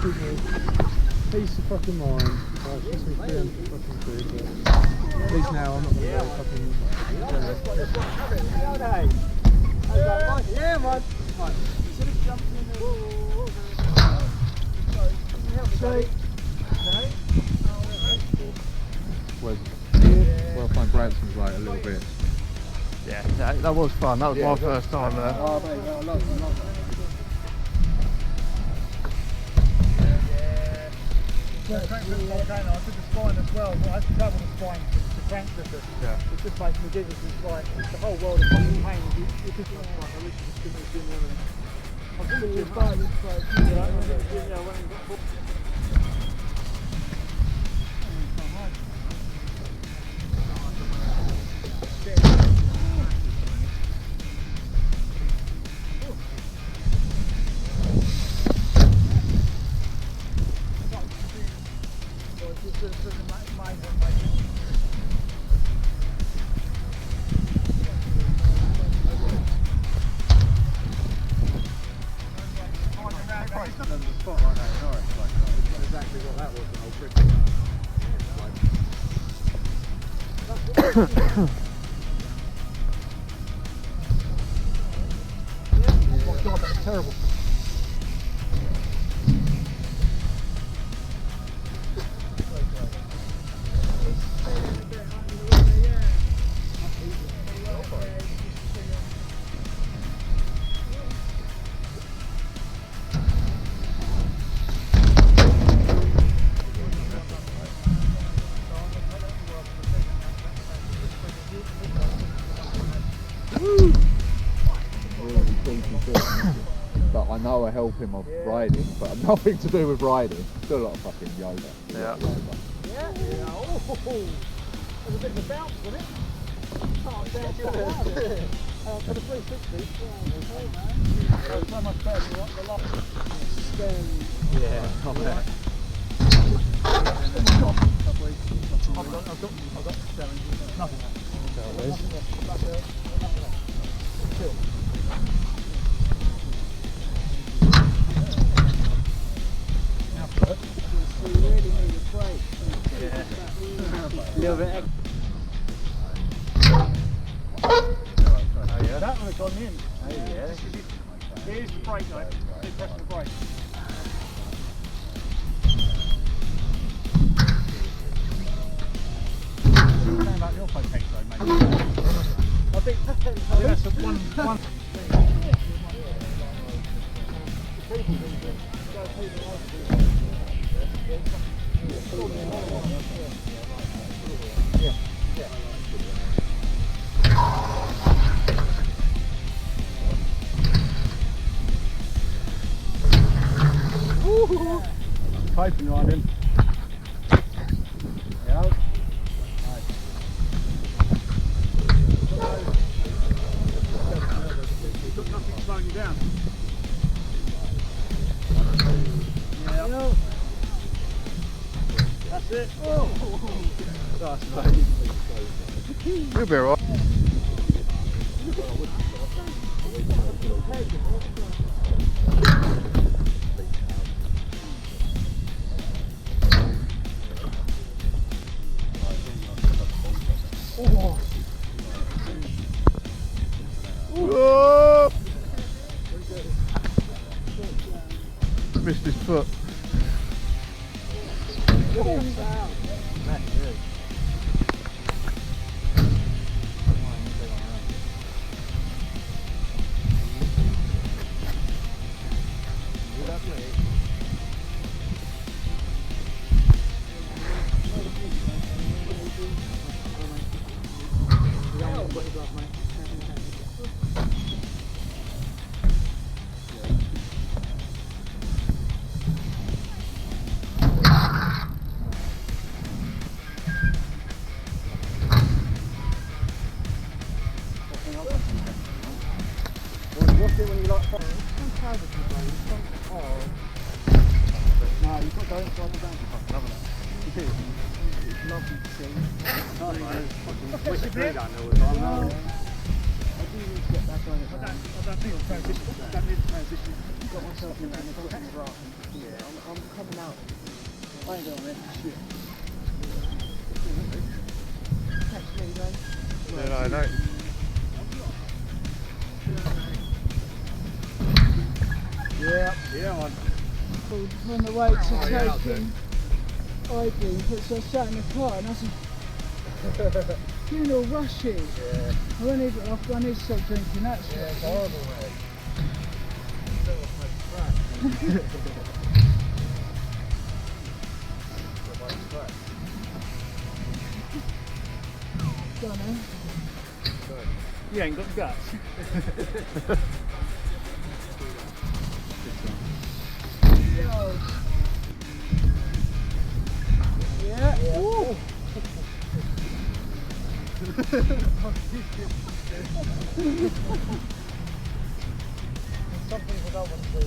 Peace of fucking mind. Like, it's me 300 fucking quid, but at least now I'm not going to go fucking... Yeah, man. Instead of jumping in Where I find Branson's like a little bit... Yeah, that was fun. That was my first time there. Oh, mate, I love it. I did the spine as well, but I had to travel the spine to crank the Yeah. It's just like ridiculous. It's like it's the whole world of fucking pain. You just like, I wish you just couldn't have been there. I was thinking it's fine. It's like, yeah, when I got oh my god, that's terrible. But I know I help him on riding, but I've nothing to do with riding. Still a lot of fucking yoga. Yeah. Yeah. Oh, there's a bit of a bounce, wasn't it? Oh, for the 360. It's so much better than the last. Yeah, come there. I've got 7. Nothing. You really need a break. Yeah. A little bit extra. That one has gone in. Oh yeah. Here's the brake though. Keep pressing the brake. Saying about your poke though, mate. I think that's a one. Piping riding. Yeah. You've got nothing slowing you down. Yeah. That's it. Oh. That's nice. You'll be alright. Whoa! Missed his foot. What's it when you like fire? It's proud of you, bro. It's so hard. No, you've got to go inside the boundary fucking love that. You do. It's lovely to see. What's your bit? I do need to get back on it. I don't need to transition. Got myself in there and I've got in the grass. Yeah, I'm coming I ain't going there. Shit. Yeah, I know. Yeah, man. On the way to taking ID, but so I sat in the car and I said, feeling all rushy. Yeah. I need to stop drinking that shit. It's horrible, mate. Go on then. You ain't got guts. Yeah. Woo. Some people don't want to do.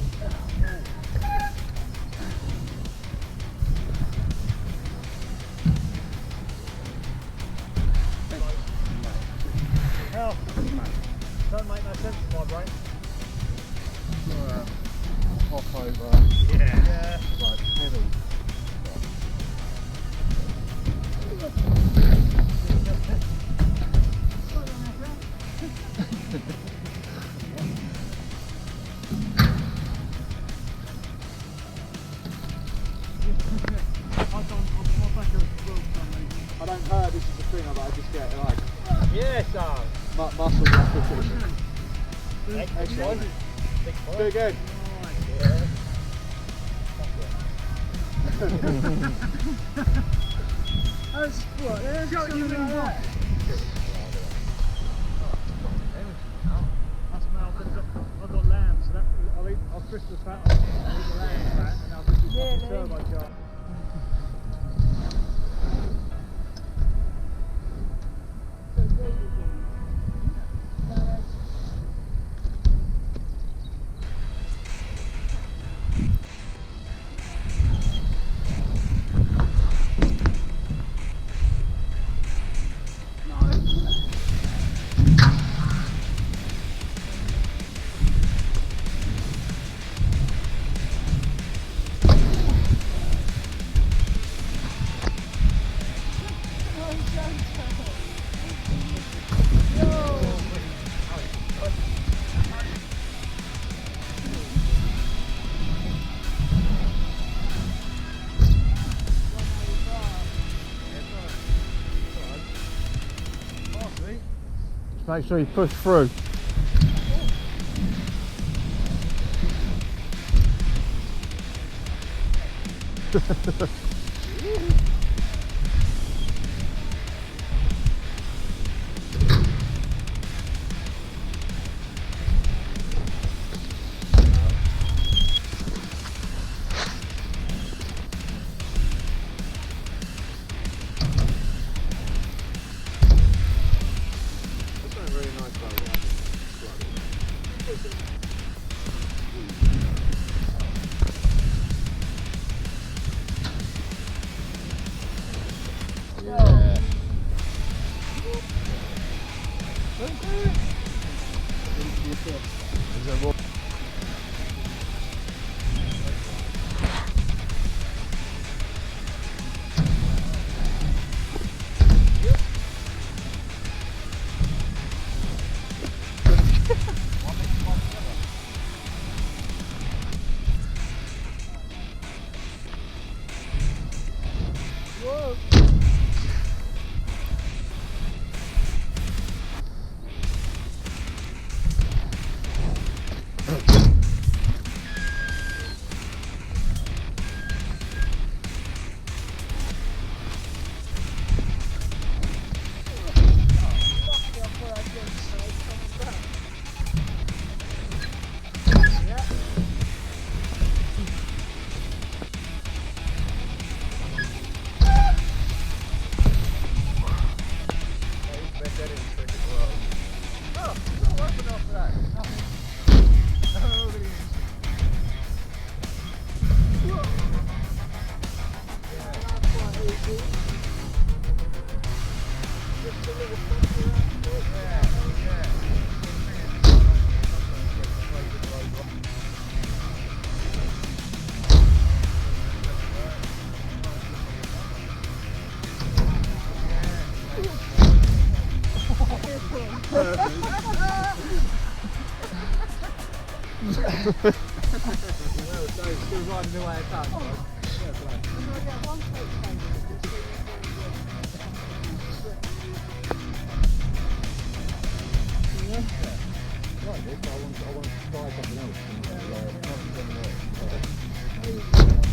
Hell, don't make no sense to my brain. Hop over. Yeah. Like pedal. I don't hurt, this is the thing, but I just get like Yes, Sam. muscles repetition. Excellent. Do it again. Yeah. That's what, there's something like that. That's now I've got lamb, so that I'll twist the fat off, I'll eat the lamb fat, and I'll just do Really? turbo charge. Just make sure you push through. Still riding the way it's done. Right, Nick, I want to try something else.